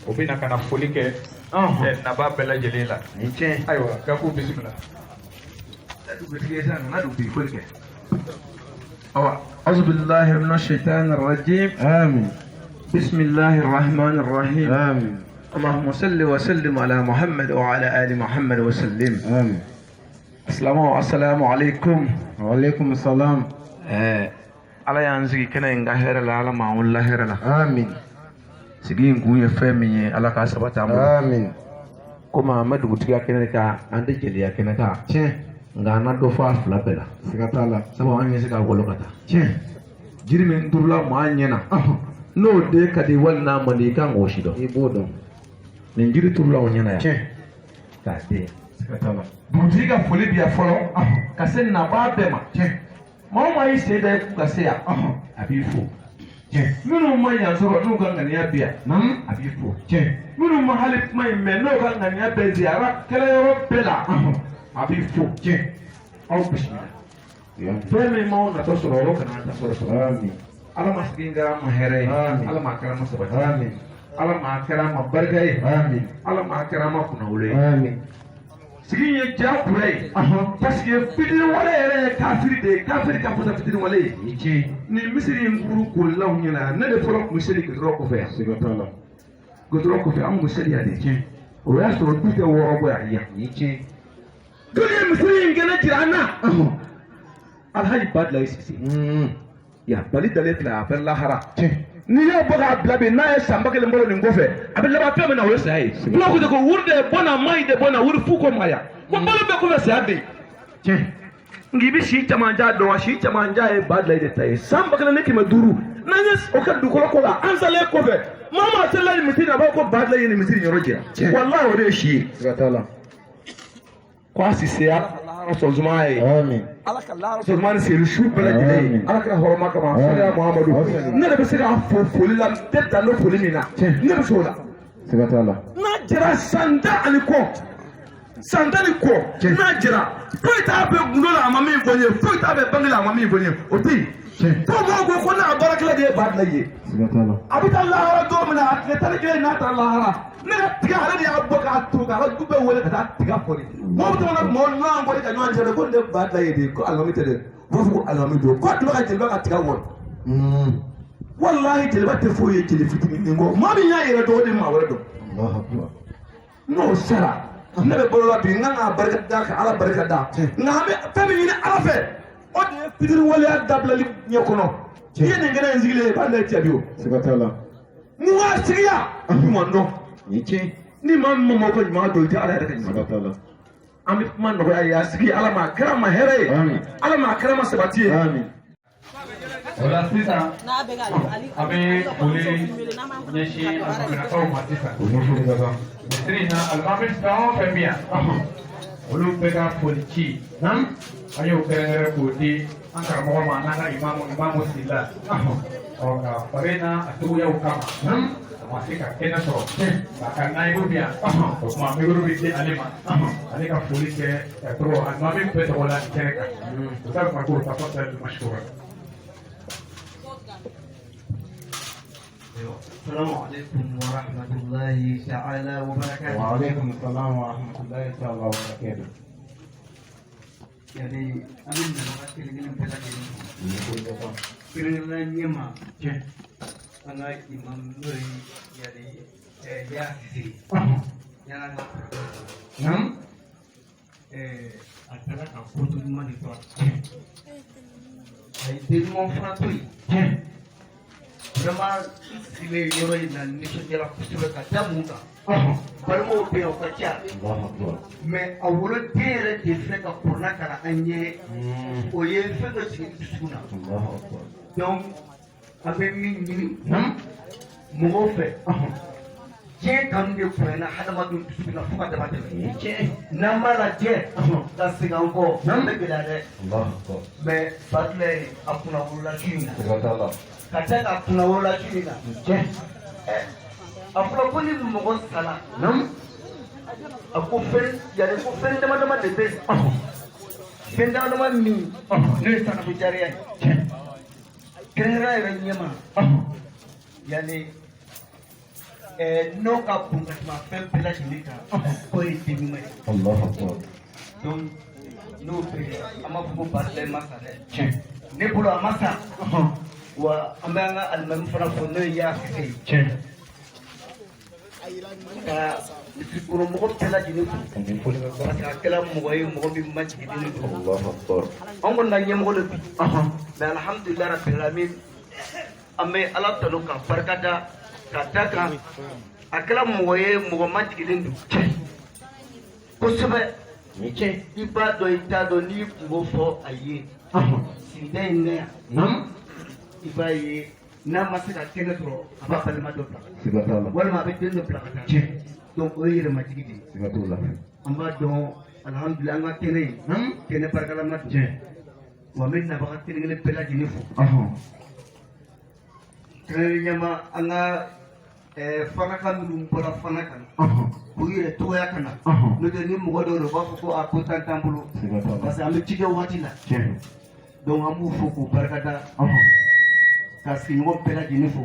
وبينا كان فوليك نباب بلا جليلا ايوه كفو بسم الله أعوذ بالله من الشيطان الرجيم آمين بسم الله الرحمن الرحيم آمين اللهم صل وسلم على محمد وعلى آل محمد وسلم آمين السلام عليكم وعليكم السلام على ينزل كنا ينقهر لا على ما ولا هر لا آمين سجين قوي فمي على كاسبات آمين كما ما دوتيا كنا كا عند جليا كنا كا ngana do fa fla bela sigatala sama anya sika golokata jiri men durla mo anyena no de kadi walna mali kan oshido ibodo nin jiri turla onyena ya ka de sigatala bujiga foli bia folo ka sen na ba bema mo ma yi se da ku ka se ya abifu minu ma ya so no kan ngania bia abifu minu ma halif mai me no kan ngania be ziara kala yo bela abifu au bismillah feme mo na to soro kana ta soro amin ala masginga mahere ala makara masabati amin ala makara mabargai amin ala makara makunawle amin sigiye japure parce que fidin wala ere kafiri ka fusa fidin wala yici ni misiri nguru ko lawnyana na de folo misiri ko ko fe sigatala ko ko fe am misiri ade ci o ya so ku te wo obo ya yici dole misiri ngena jirana alhaji badla isisi ya bali dalet la affaire la hara ni yo boga blabe na e samba ke mbolo ni ngofe abela ba peme na wese ai bloko de ko wurde bona mai de bona wuri fuko maya ko mbolo be ko wese ade ngibi shi tamanja do shi tamanja e badla de tay samba ke ne ki maduru na yes o ka du ko ko la ansale ko fe mama tella ni mitina ba ko badla ni mitini yorojira wallahi ode shi gatala kwasi se ala so zumaye amin ala kallahu so zumani se rushu bala dile ala ka horoma kama sallallahu muhammadu ne da bisira fofoli la teta no foli mina ne biso la sigatala na jira sanda aliko na jira poita be gunola amami bonye poita be bangila amami bonye oti ko mo ko na barakla de bad laye sigatala abita allah ra do mina ne tarike na ta allah ra ne tiga ala ya abaka tuga ha dubbe wala ka tiga fori mo to na mo na ngori ka nwan jere ko de bad laye de ko alami tede wofu alami do ko to ka jilba ka tiga won wallahi jilba te foye jili fitini ngo ma bi nya yere do de ma wala do allah akbar no sara ne be bolo la bi nga barka da ka ala barka da nga be fami ni ala fe o de fitir wala dabla li nyakono yene ngere nzigile ba la tiabio sigatala muwa sigia mondo yici ni man mo ko ma do ti ala da sigatala ami man do ya sigi ala ma karama here amin ala ma karama sabati amin wala sisa abe bole nyeshi na ko matisa Trina almamin tawo femia olu pega poliki nam ayo kere kodi ankara mo ma nana imamu sila oka parena atu ya ukama nam masika kena so bakana ibubia o ma miguru bide alima alika polike tro almamin peto wala kereka utak makuru tapata mashkura السلام عليكم ورحمة الله تعالى وبركاته. وعليكم السلام ورحمة الله تعالى وبركاته. يعني أمين نمكن لنا تلاقي. كرنا نيما. أنا إمام نوري يعني ياسي. يعني نعم. أتلا كفوتو ماني توا. أيدي مو فراتوي. Vraiment, il est heureux dans l'émission de la culture de Tamuka. Vraiment, on peut en faire. Mais on voulait dire des faits pour la cara agnée. On y est fait de ce que donc, avec Mini, mon fait. Tiens, comme des points, la Hadamadou, la Fouca de Maté. Namala Tiens, la Singango, mais Badley, Apuna Oula China. Kataka tunaola chini na afula kuni mmogo sala nam akufen yale kufen dama de bes fenda dama mi ne sana bijaria kera ya nyama yani n'o ka bon ka tɛmɛ fɛn bɛɛ lajɛlen kan o ye den ɲuman ye. Allahu Akbar. donc n'o bɛ an b'a fɔ ko baara ma sa dɛ. ne bolo a ma sa. wa an bɛ an ka alimami fana fɔ n'o ye Yaya Sise ye. ka misikɔnɔmɔgɔ bɛɛ lajɛlen fo. parce que a kɛra mɔgɔ ye mɔgɔ min majiginen don. Allahu Akbar. an kɔni ka ɲɛmɔgɔ de bi. mais alhamdulilayi rabbil alamin an bɛ ala tanu ka barika da ka da kan a kɛra mɔgɔ ye mɔgɔ majiginen don. kosɛbɛ. i b'a dɔn i t'a dɔn n'i kun b'o fɔ a ye. sigida in ne yan. i b'a ye n'a ma se ka kɛnɛ sɔrɔ a b'a balima dɔ bila. walima a bɛ den dɔ bila ka taa. donc o ye yɛrɛmajigi de ye. an b'a dɔn alhamdulilayi an ka kɛnɛ in kɛnɛ barikalama don. wa n bɛ nabaga kelen-kelen bɛɛ lajɛlen fo. kɛrɛnkɛrɛnyama an ka fanaka minnu bɔra fana kan. k'u yɛrɛ tɔgɔya ka na. n'o tɛ ni mɔgɔ dɔw don u b'a fɔ ko a ko tan t'an bolo. parce que an bɛ ci kɛ waati la. donc an b'u fo k'u barikada. ka sigiɲɔgɔn bɛɛ lajɛlen fo.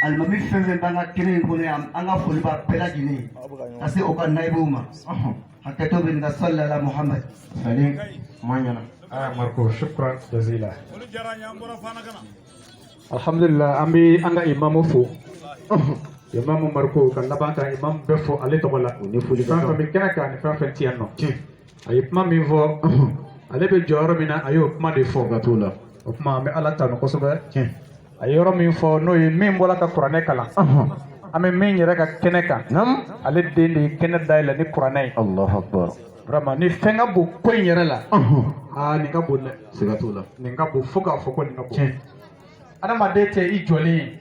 alimami fɛn fɛn b'an ka kɛnɛ in kɔnɔ yan an ka foli b'a bɛɛ lajɛlen ye. ka se o ka nayibuw ma. hakɛto bɛ nin ka salli ala muhammed. Salim ma ɲana. Marco shukran jazila. Alhamdulillah an bɛ an ka imamu fo. Imamu Marco ka laban ka imam bɛɛ fo ale tɔgɔ la. fɛn fɛn bɛ kɛnɛ kan ni fɛn fɛn ti yan nɔ. a ye kuma min fɔ ale bɛ jɔyɔrɔ min na a y'o kuma de fɔ. ka t'o la. o kuma an bɛ ala tanu kosɛbɛ. a ye yɔrɔ min fɔ n'o ye min bɔra ka kuranɛ kalan. an bɛ min yɛrɛ ka kɛnɛ kan. ale den de ye kɛnɛ dayɛlɛ ni kuranɛ ye. Allahu Akbar. Vraiment ni fɛn ka bon ko in yɛrɛ la. nin ka bon dɛ. siga t'o la. nin ka bon fo k'a fɔ ko nin ka bon. adamaden tɛ i jɔlen ye.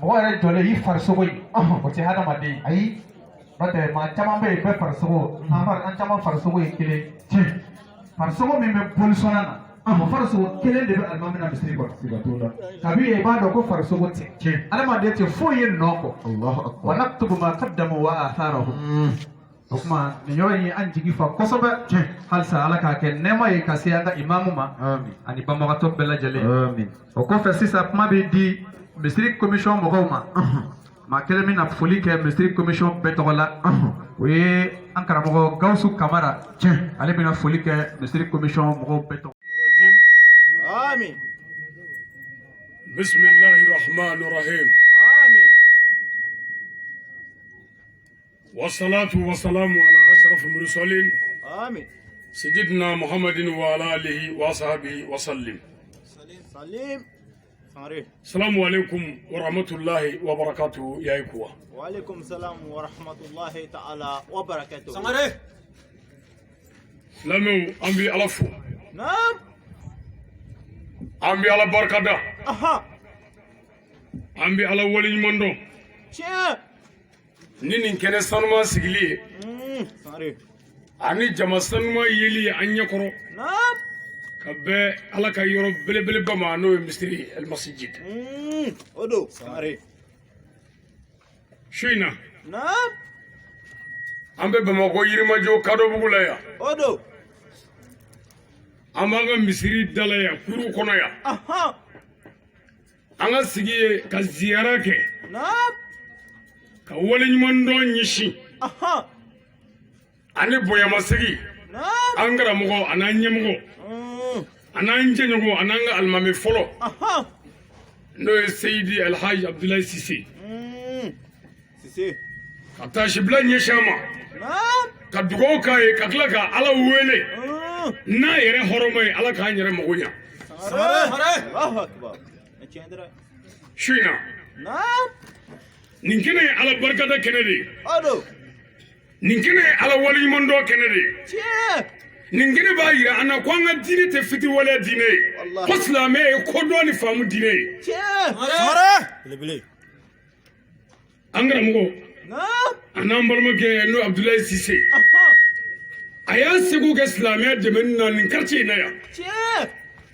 mɔgɔ yɛrɛ jɔlen i farisogo ye. o tɛ adamaden ye. ayi. n'o tɛ maa caman bɛ yen bɛɛ farisogo. an caman farisogo ye kelen. farisogo min bɛ bolisɔnna na. farisogo kelen de bɛ alimami na misiri kɔnɔ. siga t'o la. kabi i b'a dɔn ko farisogo tɛ. adamaden tɛ foyi ye nɔ kɔ. Allahu Akbar. wa naktubu ma qaddamu wa atharahum. o kuma nin yɔrɔ in an jigi fa kosɛbɛ. halisa ala k'a kɛ nɛɛma ye ka se an ka imamu ma. ani banbagatɔ bɛɛ lajɛlen. o kɔfɛ sisan kuma bɛ di misiri commission mɔgɔw ma. maa kelen bɛ na foli kɛ misiri commission bɛɛ tɔgɔ la. o ye an karamɔgɔ Gawusu Kamara. ale bɛna foli kɛ misiri commission mɔgɔw bɛɛ tɔgɔ. آمين. بسم الله الرحمن الرحيم. آمين. والصلاة والسلام على أشرف المرسلين. آمين. سيدنا محمد وعلى آله وصحبه وسلم. سليم. صحيح. السلام عليكم ورحمة الله وبركاته يا إخوة. وعليكم السلام ورحمة الله تعالى وبركاته. صحيح. لمو أمبي ألفو. نعم. أمبي على بركة. أها. أمبي على ولي مندو. شيء. نين كان سانما سجلي. صحيح. أني جما سانما يلي أني كرو. نعم. كبه على كيورو بلي بلي بما نو مستري المسجد. أدو. صحيح. شينا. نعم. أمبي بما كويري ما جو كادو بقولها. أدو. Amaga misiri dalaya kuru kono ya. Aha. Anga sigi ka ziyara ke. Naam. Ka wale nyuman do nyishi. Aha. Ani boya masigi. Naam. Angara mugo ananye mugo. Ananje nyugo ananga almami folo. Aha. No Sayyidi Alhaji Abdullahi Sise. Sise. Kata shibla nyeshama. Naam. Ka dugo kai ka klaka ala wele. Na yere horomai ala ka nyere magonya. Allahu Akbar. Shina. Naam. Ninkine ala barkada kenedi. Ado. Ninkine ala wali mondo kenedi. Che. Ninkine ba yira ana kwanga dine te fiti wala dine. Paslame ko do ni famu dine. Che. Lebele. Angara mugo. Naam. Anambal ke no Abdullahi Sise. Aha. Aya segu ke islamiyya jemenna nin quartier na ya. Che.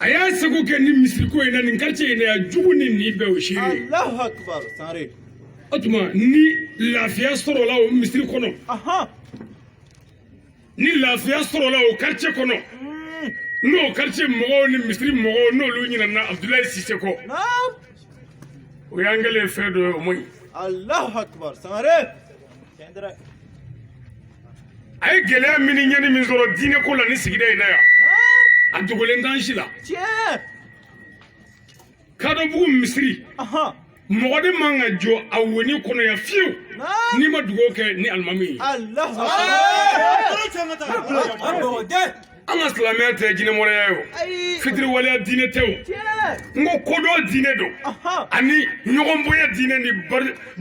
Aya segu ke ni misriko ina nin quartier na ya jugu ni be o shiri. Allahu Akbar. Sare. Atuma ni lafiya soro la o misri kono. Aha. Ni lafiya soro la o quartier kono. No quartier mo ni misri mo no lu nyina na Abdullahi Sise ko. Naam. O yangale fedo o moy. الله أكبر سماري كندرة ay gɛlɛya min ni ɲani min sɔrɔ diinɛ ko la ni sigida in na yan a dogolen t'an si la تيه kadɔbugu misiri أها mɔgɔ de man ka jɔ a woni kɔnɔ yan fiyewu n'i ma dugawu kɛ ni alimami ye الله أكبر an ka silamɛya tɛ jinɛmɔrɔya ye o أي fitiri waleya diinɛ tɛ o تيه n ko kodɔn diinɛ don أها ani ɲɔgɔn bonya diinɛ ni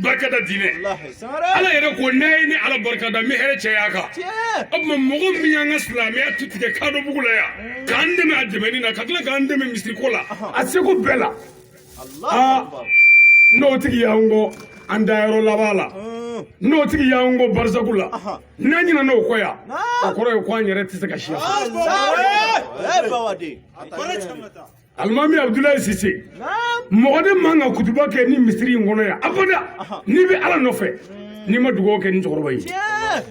barikada diinɛ الله سماري ala yɛrɛ ko n'a ye ni ala barikada n bɛ hɛrɛ caya a kan تيه o tuma mɔgɔ min y'an ka silamɛya tu tigɛ kadɔbugu la yan k'an dɛmɛ a dɛmɛni na ka tila k'an dɛmɛ misiriko la a seko bɛɛ la الله أكبر n'o tigi y'an kɔ an dayɔrɔ laban la n'o tigi y'an kɔ barisaku la n'an ɲinɛ n'o kɔ yan o kɔrɔ ye ko an yɛrɛ tɛ se ka siya fɔ الله بوادي alimami abudulayi sise نعم mɔgɔ de man ka kutuba kɛ ni misiri in kɔnɔ yan abada n'i bɛ ala nɔfɛ n'i ma dugawu kɛ ni cɛkɔrɔba ye تيه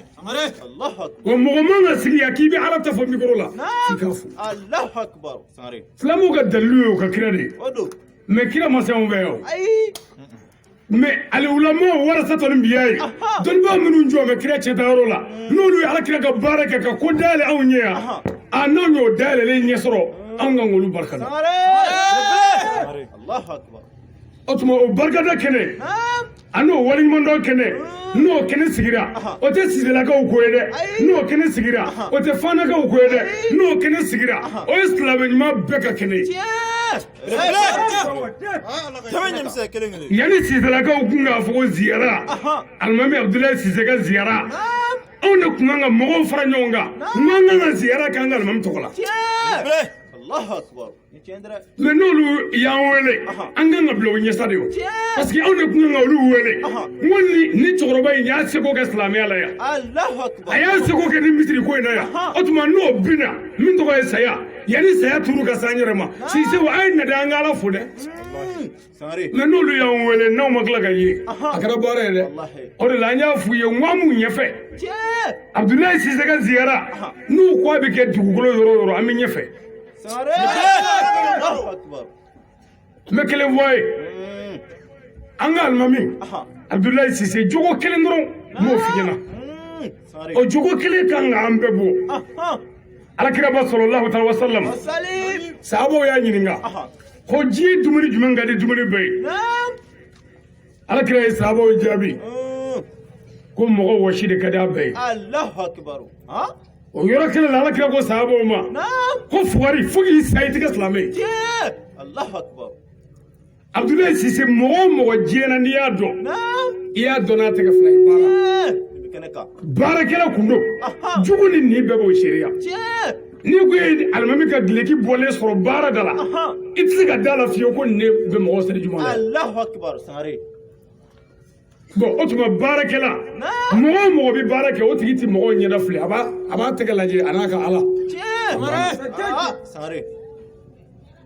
الله أكبر wa mɔgɔ man ka sigi yan k'i bɛ ala ta fɔ mikoro la f'i ka fo الله أكبر سماري silamɛw ka dalilu ye o ka kira de ye ودو mɛ kira ma se anw fɛ yan o أي mɛ aliwulamaw warasatɔ ni biya ye dɔnnibaa minnu jɔ bɛ kira cɛtayɔrɔ la n'olu ye ala kira ka baara kɛ ka ko dayɛlɛ anw ɲɛ yan a n'anw y'o dayɛlɛlen ɲɛ sɔrɔ anw ka ngolu barika da سماري الله أكبر o tuma o barikada kɛnɛ نعم a n'o waleɲumandɔn kɛnɛ n'o kɛnɛ sigira o tɛ siselakaw ko ye dɛ n'o kɛnɛ sigira o tɛ fanakaw ko ye dɛ n'o kɛnɛ sigira o ye silamɛ ɲuman bɛɛ ka kɛnɛ ye تمام مساكلين yanni siselakaw kun k'a fɔ ko ziyara alimami abudulayi sise ka ziyara anw de kun kan ka mɔgɔw fara ɲɔgɔn kan n'an kan ka ziyara k'an ka alimami tɔgɔ la الله أكبر كندرة mɛ n'olu y'an wele an kan ka bila o ɲɛsa de o parce que anw de kun kan ka olu wele n ko ni cɛkɔrɔba in y'a seko kɛ silamɛya la yan الله أكبر a y'a seko kɛ ni misiri ko in na yan o tuma n'o bina min tɔgɔ ye saya yanni saya turu ka s'an yɛrɛ ma sisew a ye na de an ka ala fo dɛ سماري mɛ n'olu y'an wele n'aw ma tila ka ye a kɛra baara ye dɛ والله o de la an y'a f'u ye n ko an b'u ɲɛfɛ تيه abudulayi sise ka ziyara n'u ko a bɛ kɛ dugukolo yɔrɔ o yɔrɔ an bɛ ɲɛfɛ سماري الله أكبر n bɛ kelen fɔ a ye an ka alimami abudulayi sise jogo kelen dɔrɔn n b'o f'i ɲɛna سماري o jogo kelen kan ka an bɛɛ bɔ alakiraba sɔlɔlahu taala wa salam سليم sahabaw y'a ɲininka ko diɲɛ dumuni jumɛn ka di dumuni bɛɛ ye نعم alakira ye sahabaw jaabi ko mɔgɔ wɔsi de ka di a bɛɛ ye الله أكبر ها o yɔrɔ kelen la alakira ko sahabaw ma نعم ko fugari fo k'i sa i tɛ kɛ silamɛ ye تيه الله أكبر abudulayi sise mɔgɔ o mɔgɔ diɲɛ na n'i y'a dɔn نعم i y'a dɔn n'a tɛgɛ fila ye baara تيه بكنكا baarakɛla kun don jugu ni nin bɛɛ b'o seereya تيه n'i ko ye alimami ka gileki bɔlen sɔrɔ baara da la i tɛ se ka da la fiyewu ko nin ne bɛ mɔgɔ seli juma la الله أكبر سماري bon o tuma baarakɛla mɔgɔ o mɔgɔ bɛ baara kɛ o tigi tɛ mɔgɔw ɲɛda fili a b'a tɛgɛ lajɛ a n'a ka ala تيه سماري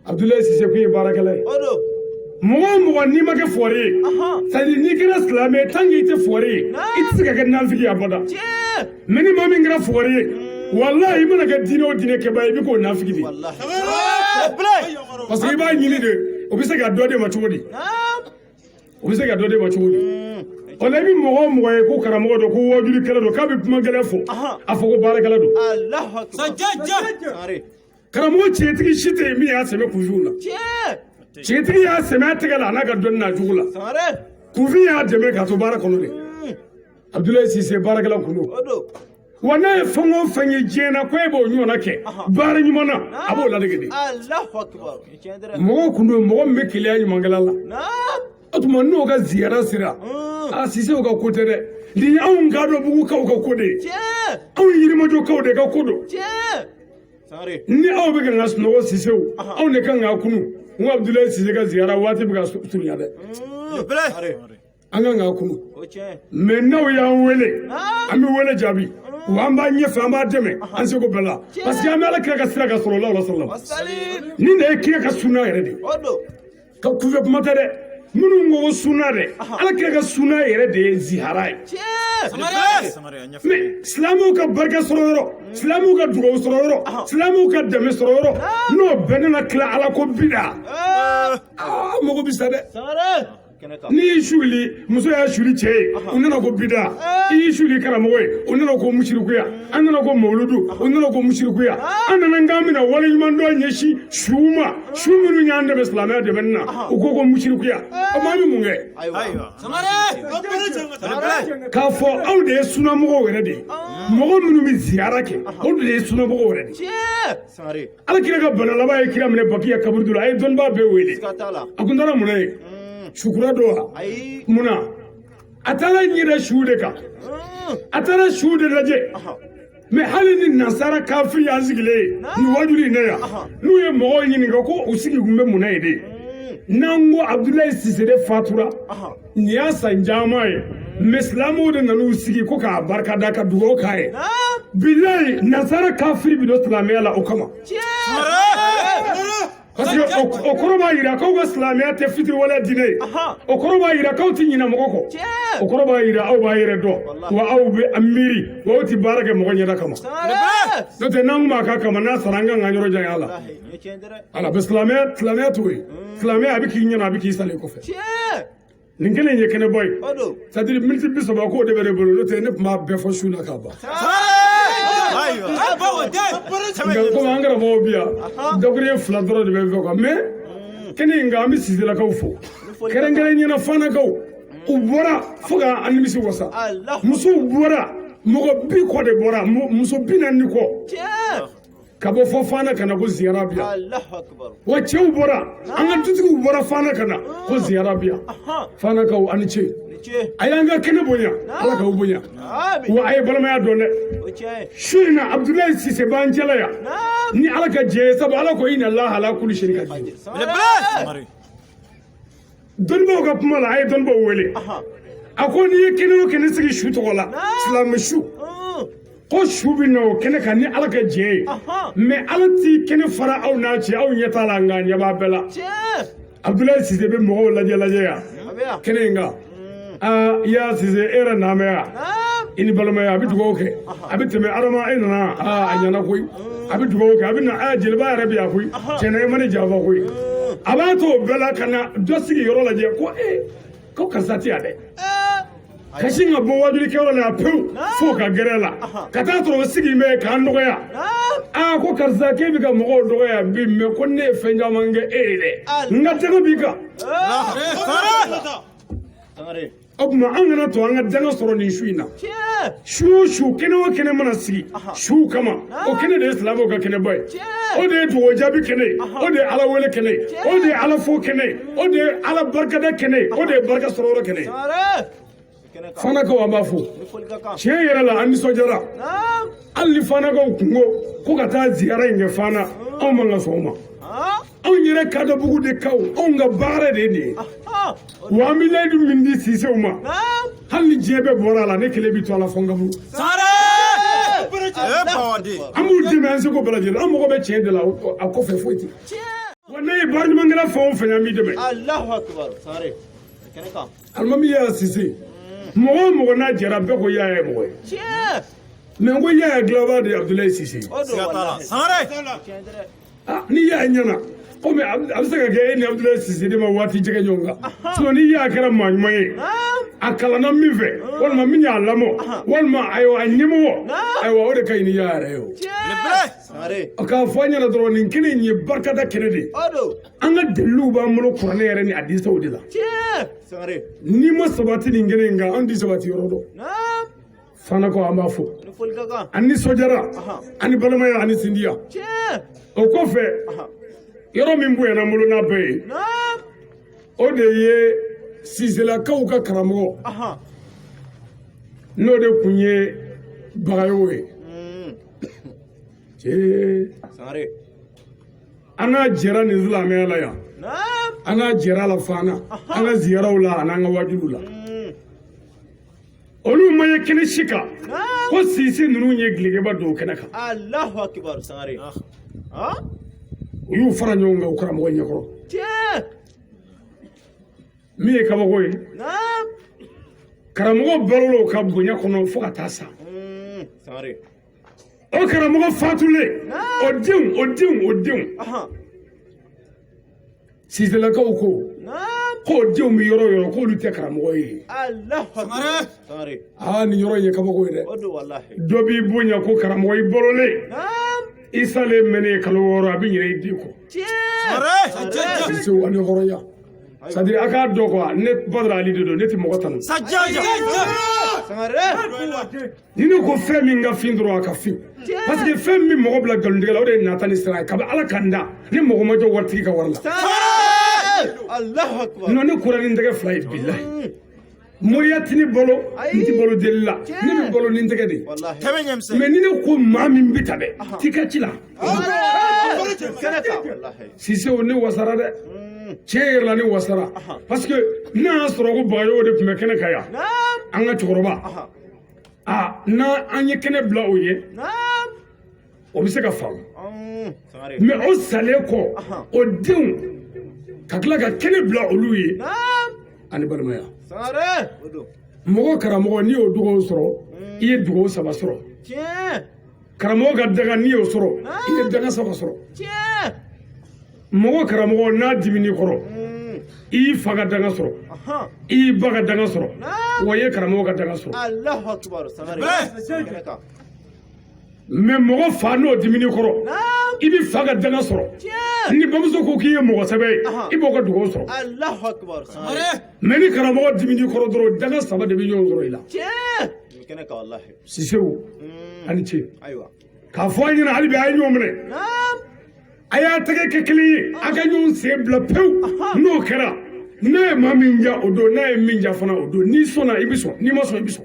abudulayi sise kun ye baarakɛla ye ودو mɔgɔ o mɔgɔ n'i ma kɛ fɔri ye c'est à dire n'i kɛra silamɛ ye tant que i tɛ fɔri ye i tɛ se ka kɛ nafigi ye abada تيه mɛ ni maa min kɛra fɔri ye walahi i mana kɛ diinɛ o diinɛ kɛba ye i bɛ k'o nafigi de والله parce que i b'a ɲini de o bɛ se ka dɔ de ma cogo di نعم o bɛ se ka dɔ de ma cogo di o la i bɛ mɔgɔ o mɔgɔ ye ko karamɔgɔ don ko wajulikɛla don k'a bɛ kuma gɛlɛn fɔ a fɔ ko baarakɛla don الله أكبر سماري karamɔgɔ tiɲɛtigi si tɛ yen min y'a sɛbɛ kunfiw la تيه tiɲɛtigi y'a sɛbɛ a tɛgɛ la a n'a ka dɔnni n'a jugu la سماري kunfin y'a dɛmɛ k'a to baara kɔnɔ de abudulayi sise baarakɛla kun don ودو wa n'a ye fɛn o fɛn ye diɲɛ na ko e b'o ɲɔgɔnna kɛ baara ɲuman na a b'o ladege de الله أكبر كندرة mɔgɔw kun don mɔgɔ min bɛ keleya ɲumankɛla la نعم o tuma n'o ka ziyara sera a sisew ka ko tɛ dɛ nin ye anw kadɔbugukaw ka ko de ye تيه anw yirimajɔkaw de ka ko don تيه سماري ni aw bɛ ka n ka sunɔgɔ sisew anw de kan k'a kunu n ko abudulayi sise ka ziyara waati bɛ ka surunya dɛ سماري an kan k'a kunu وتيه mɛ n'aw y'an wele an bɛ wele jaabi wa an b'a ɲɛfɛ an b'a dɛmɛ an seko bɛɛ la parce que an bɛ ala kira ka sira kan sɔrɔlaw la sallam سليم nin de ye kira ka suna yɛrɛ de ودو ka kunfɛ kuma tɛ dɛ minnu ko ko suna dɛ ala kira ka suna yɛrɛ de ye zihara ye تيه mɛ silamɛw ka barika sɔrɔ yɔrɔ silamɛw ka dugawu sɔrɔ yɔrɔ silamɛw ka dɛmɛ sɔrɔ yɔrɔ n'o bɛɛ nana tila ala ko bida aa mago bɛ sa dɛ سماري ni shuli muso ya shuli cɛ ye u nana ko bida I y'i shuli karamɔgɔ ye u nana ko musirikuya an nana ko mawludu u nana ko musirikuya an nana k'an bɛna wale ɲuman dɔ ɲɛsin suw ma su minnu y'an dɛmɛ silamɛya dɛmɛni na u ko musirikuya o ma bɛ mun kɛ k'a fɔ aw de ye sunamɔgɔw yɛrɛ de ye mɔgɔ minnu bɛ ziyara kɛ olu de ye sunamɔgɔw yɛrɛ de ye Alakira ka bana laban ye kira minɛ Bakiya kaburu la a ye dɔnnibaa bɛɛ wele a kun taara mun na ye sukura dɔ wa munna a taara ɲɛdɛ su de kan a taara su de lajɛ mais hali ni nasara kafiri y'an sigilen ye nin wajulu in na yan n'u ye mɔgɔw ɲininka ko u sigi kun bɛ mun na ye de n'an ko Abdulayi Sise de fatura nin y'a san caman ye mais silamɛw de nan'u sigi ko k'a barikada ka dugawu k'a ye bilayi nasara kafiri bi don silamɛya la o kama parce que o kɔrɔ b'a jira k'aw ka silamɛya tɛ fitiri wale diinɛ ye o kɔrɔ b'a jira k'aw tɛ ɲinɛ mɔgɔ kɔ o kɔrɔ b'a jira aw b'a yɛrɛ dɔn wa aw bɛ a miiri wa aw tɛ baara kɛ mɔgɔ ɲɛda kama n'o tɛ n'an kun b'a k'a kama n'a sara an kan ka yɔrɔ janya la ala bɛ silamɛya t'o ye silamɛya a bɛ k'i ɲɛna a bɛ k'i salen kɔfɛ nin kelen ye kɛnɛbɔ ye c'est à dire miniti 30 k'o de bɛ ne bolo n'o tɛ ne tun b'a bɛɛ fɔ su la k'a ban komi an karamɔgɔw bi yan dakuruɲɛ 2 dɔrɔn de bɛ fɛ quoi mais kɛnɛ in kan an bɛ Siselakaw fo kɛrɛnkɛrɛnnenya Fanakaw u bɔra fo k'an nimisi wasa musow bɔra mɔgɔ 10 kɔ de bɔra muso 40 kɔ ka bɔ fɔ Fana ka na ko ziyara bi yan wa cɛw bɔra an ka dutigiw bɔra Fana ka na ko ziyara bi yan Fanakaw ani ce a y'an ka kɛnɛ bonya ala k'aw bonya wa a ye balimaya dɔn dɛ su in na Abdulayi Sise b'an cɛla yan ni ala ka jɛ ye sabu ala ko inna Allaha ala kulli shay'in qadir dɔnnibaw ka kuma la a ye dɔnnibaw wele a ko n'i ye kɛnɛ o kɛnɛ sigi su tɔgɔ la silamɛ su ko su bɛ na o kɛnɛ kan ni ala ka jɛ ye mais ala t'i kɛnɛ fara aw n'a cɛ aw ɲɛ t'a la nka ɲɛ b'a bɛɛ la Abdulayi Sise bɛ mɔgɔw lajɛ yan kɛnɛ in kan i y'a Sise e yɛrɛ n'a mɛn yan i ni balimaya a bɛ dugawu kɛ a bɛ tɛmɛ adama e nana a ɲɛna koyi a bɛ dugawu kɛ a bɛ na jeliba yɛrɛ bɛ yan koyi cɛnna e ma ne janfa koyi a b'a to o bɛɛ la ka na dɔ sigi yɔrɔ lajɛ ko karisa tɛ yan dɛ ka sin ka bɔ wajulikɛyɔrɔ la pewu fo ka gɛrɛ la ka taa sɔrɔ o sigi bɛ k'an dɔgɔya ko karisa k'e bɛ ka mɔgɔw dɔgɔya bi mais ko ne ye fɛn caman kɛ e ye dɛ n ka danga b'i kan o tuma an kana to an ka danga sɔrɔ nin su in na su o su kɛnɛ o kɛnɛ mana sigi su kama o kɛnɛ de ye silamɛw ka kɛnɛba ye o de ye dugawu jaabi kɛnɛ ye o de ye ala wele kɛnɛ ye o de ye ala fo kɛnɛ ye o de ye ala barikada kɛnɛ ye o de ye barika sɔrɔ yɔrɔ kɛnɛ ye Fanakaw an b'a fo tiɲɛ yɛrɛ la an nisɔndiyara hali ni Fanakaw kungo ko ka taa ziyara in kɛ Fana anw man ka sɔn o ma anw yɛrɛ Kadabugu de kaw anw ka baara de ye nin ye wa an bɛ layidu min di Sisew ma hali ni diɲɛ bɛɛ bɔra a la ne kelen bɛ to a la fɔ n ka bolo an b'u dɛmɛ an seko bɛɛ lajɛlen an mago bɛ tiɲɛ de la a kɔfɛ foyi tɛ wa ne ye baara ɲumankɛla fɛn o fɛn an b'i dɛmɛ alimami y'a Sise mɔgɔ o mɔgɔ n'a jɛra bɛɛ ko y'a ye mɔgɔ ye mais n ko y'a ye dilanbaa de ye Abdulayi Sise ni y'a ɲɛna komi a bɛ se ka kɛ e ni Abdulayi Sise de ma waati jɛgɛ ɲɔgɔn kan sinon ni y'a kɛra maa ɲuman ye a kalanna min fɛ walima min y'a lamɔ walima ayiwa a ɲɛmɔgɔ ayiwa o de ka ɲi ni y'a yɛrɛ ye o k'a fɔ an ɲɛna dɔrɔn nin kɛnɛ in ye barikada kɛnɛ de ye an ka deliliw b'an bolo kuranɛ yɛrɛ ni hadisaw de la n'i ma sabati nin kɛnɛ in kan an tɛ sabati yɔrɔ dɔn Fanakaw an b'a fo an nisɔndiyara an ni balimaya ani sindiya o kɔfɛ yɔrɔ min bonyana n bolo n'a bɛɛ ye o de ye Siselakaw ka karamɔgɔ n'o de tun ye Bagayogo ye an n'a jɛra nin silamɛya la yan an n'a jɛra la Fana an ka ziyaraw la an'an ka wajuliw la olu ma ye kɛnɛ si kan ko Sise ninnu ye gilekɛba don kɛnɛ kan u y'u fara ɲɔgɔn kan u karamɔgɔ ɲɛkɔrɔ min ye kabako ye karamɔgɔ balola o ka bonya kɔnɔ fo ka taa sa o karamɔgɔ fatulen o denw Siselakaw ko ko denw mi yɔrɔ k'olu tɛ karamɔgɔ ye Allah sangare ni yɔrɔ ye kabako ye dɛ o do wallahi dɔ b'i bonya ko karamɔgɔ i bololen naam isa le mɛnɛ kalo 6 a bɛ ɲinɛ i den kɔ Sise ani hɔrɔnya c'est-à-dire a k'a dɔn quoi ne Badara Ali de don ne tɛ mɔgɔ tanu sajjaja sangare ni ne ko fɛn min ka fin dɔrɔn a ka fin parce que fɛn min mɔgɔ bila nkalontigɛ la o de ye nata ni sira ye kabi Ala kan da ni mɔgɔ ma jɔ waritigi ka wari la Allahu akbar non ne kura ni n tɛgɛ fila ye bilahi moriya tɛ ne bolo n tɛ balo deli la ne bɛ balo ni n tɛgɛ de wallahi mais ni ne ko maa min bɛ ta dɛ t'i ka ci la Sise o ne wasara dɛ cɛ yɛrɛ la ne wasara parce que n'a y'a sɔrɔ ko Bagayogo de tun bɛ kɛnɛ kan yan an ka cɛkɔrɔba n'a an ye kɛnɛ bila o ye o bɛ se ka faamu mais o salen kɔ o denw ka tila ka kɛnɛ bila olu ye ani balimaya mɔgɔ karamɔgɔ n'i y'o dugawu sɔrɔ i ye dugawu 3 sɔrɔ karamɔgɔ ka daga n'i y'o sɔrɔ i ye daga 3 sɔrɔ mɔgɔ karamɔgɔ n'a dimini kɔrɔ i y'i fa ka daga sɔrɔ i y'i ba ka daga sɔrɔ wa i ye karamɔgɔ ka daga sɔrɔ Allahu akbar sangare mais mɔgɔ fa n'o dimini kɔrɔ i bɛ fa ka daga sɔrɔ ni bamuso ko k'i ye mɔgɔ sɛbɛ ye i b'o ka dugawu sɔrɔ Allahu akbar sangare mais ni karamɔgɔ dimini kɔrɔ dɔrɔn daga 3 de bɛ ɲɔgɔn sɔrɔ i la kɛnɛ ka wallahi Sisew ani ce ayiwa k'a fɔ an ɲɛna hali bi a ye ɲɔgɔn minɛ a y'a tɛgɛ kɛ kelen ye a ka ɲɔgɔn sen bila pewu n'o kɛra n'a ye maa min ja o don n'a ye min ja fana o don n'i sɔnna i bɛ sɔn n'i ma sɔn i bɛ sɔn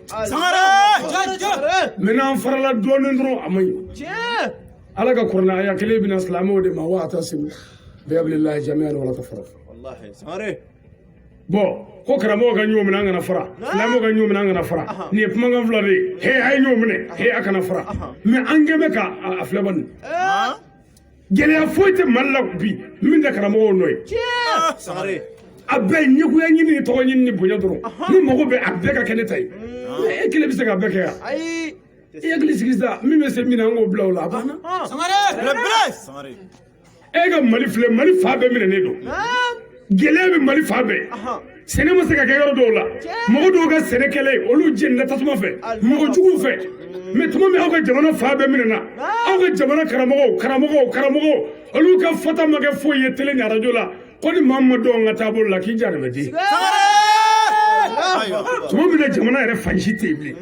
mais n'an farala dɔɔnin dɔrɔn a man ɲi Ala ka kuranɛ aya kelen bɛna silamɛw de ma wa atasimu bihablillahi jami'an wala tafarraqu wallahi sangare bon ko karamɔgɔ ka ɲɔgɔn minɛ an kana fara silamɛw ka ɲɔgɔn minɛ an kana fara nin ye kumakan fila de ye he a ye ɲɔgɔn minɛ he a kana fara mais an gɛn bɛ ka a filɛ bani gɛlɛya foyi tɛ Mali la bi min tɛ karamɔgɔw nɔ ye sangare a bɛɛ ɲɛgoya ɲini ni tɔgɔ ɲini ni bonya dɔrɔn ni mago bɛ a bɛɛ ka kɛ ne ta ye e kelen bɛ se ka bɛɛ kɛ yan ayi i hakili sigi sa min bɛ se min na an k'o bila o la a banna sangare e ka Mali filɛ Mali fa bɛɛ minɛnen don gɛlɛya bɛ Mali fa bɛɛ sɛnɛ ma se ka kɛ yɔrɔ dɔw la mɔgɔ dɔw ka sɛnɛ kɛlɛ olu jenina tasuma fɛ mɔgɔ juguw fɛ mais tuma min aw ka jamana fa bɛɛ minɛna aw ka jamana karamɔgɔw olu ka fɔta ma kɛ foyi ye télé ni radio la ko ni maa ma dɔn ka taabolo la k'i jara bɛ di tuma min na jamana yɛrɛ fansi tɛ yen bilen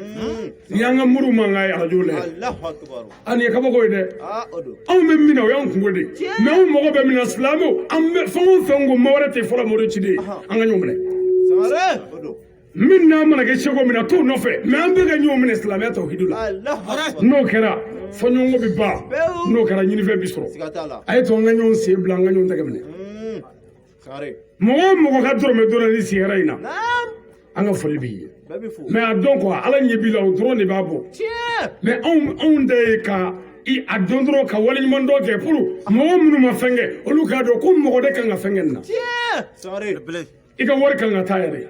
ni y'an ka moriw man ka radio la a nin ye kabako ye dɛ anw bɛ min na o y'an kungo de mais anw mago bɛ min na silamɛw an bɛ fɛn o fɛn ko maa wɛrɛ tɛ fɔlɔ mori ci de ye an ka ɲɔgɔn minɛ min n'a mana kɛ seko min na t'o nɔfɛ mais an bɛɛ ka ɲɔgɔn minɛ silamɛya tawhidu la n'o kɛra fɔɲɔgɔnko bɛ ban n'o kɛra ɲinifɛn bi sɔrɔ a ye to an ka ɲɔgɔn sen bila an ka ɲɔgɔn tɛgɛ minɛ mɔgɔ o mɔgɔ ka dɔrɔmɛ dɔrɔn ni sigara in na an ka foli b'i ye mais a dɔn quoi Ala ɲɛ b'i la o dɔrɔn de b'a bɔ mais anw de ye ka a dɔn dɔrɔn ka waleɲuman dɔ kɛ pour mɔgɔ minnu ma fɛn kɛ olu k'a dɔn ko mɔgɔ de kan ka fɛn kɛ nin na i ka wari kan ka taa yan de